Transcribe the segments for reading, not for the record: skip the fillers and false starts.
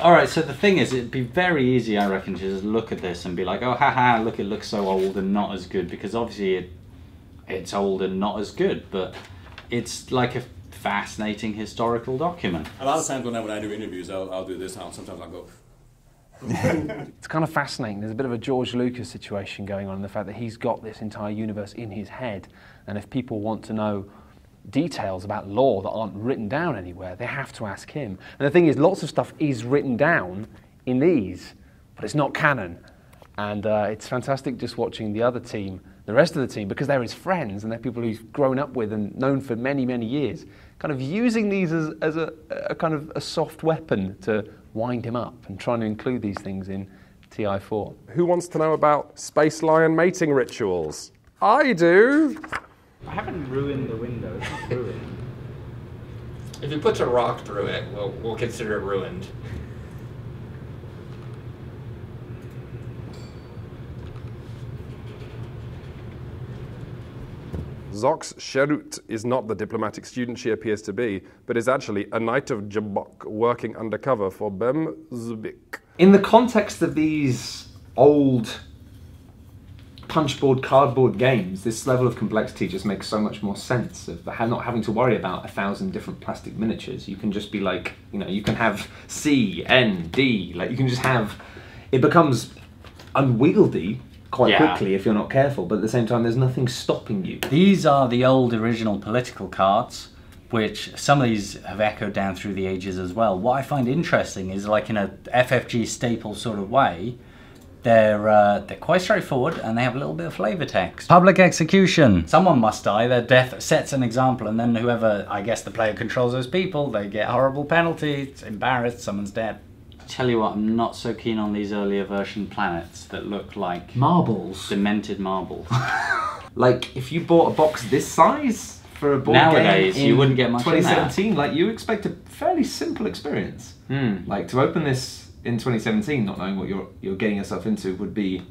Alright, so the thing is, it'd be very easy, I reckon, to just look at this and be like, oh, haha, look, it looks so old and not as good, because obviously it's old and not as good, but it's like a fascinating historical document. A lot of times when I do interviews, I'll do this, sometimes I'll go... It's kind of fascinating. There's a bit of a George Lucas situation going on in the fact that he's got this entire universe in his head, and if people want to know details about lore that aren't written down anywhere, they have to ask him. And the thing is, lots of stuff is written down in these, but it's not canon. And it's fantastic just watching the other team, the rest of the team, because they're his friends and they're people he's grown up with and known for many, many years, kind of using these as a kind of a soft weapon to wind him up and trying to include these things in TI4. Who wants to know about space lion mating rituals? I do! I haven't ruined the window, it's not ruined. If you put a rock through it, we'll consider it ruined. Zox Sherut is not the diplomatic student she appears to be, but is actually a knight of Jabok working undercover for Bem Zubik. In the context of these old punchboard, cardboard games, this level of complexity just makes so much more sense of not having to worry about 1,000 different plastic miniatures. You can just be like, you know, you can have C, N, D, like you can just have, it becomes unwieldy quite quickly if you're not careful, but at the same time there's nothing stopping you. These are the old original political cards, which some of these have echoed down through the ages as well. What I find interesting is, like, in a FFG staple sort of way, they're quite straightforward and they have a little bit of flavor text. Public execution. Someone must die, their death sets an example, and then whoever, I guess the player controls those people, they get horrible penalties, embarrassed, someone's dead. Tell you what, I'm not so keen on these earlier version planets that look like marbles. Demented marbles. Like, if you bought a box this size for a board nowadays, game you wouldn't get much 2017, in like, you expect a fairly simple experience. Like, to open this in 2017, not knowing what you're getting yourself into, would be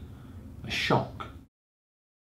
a shock.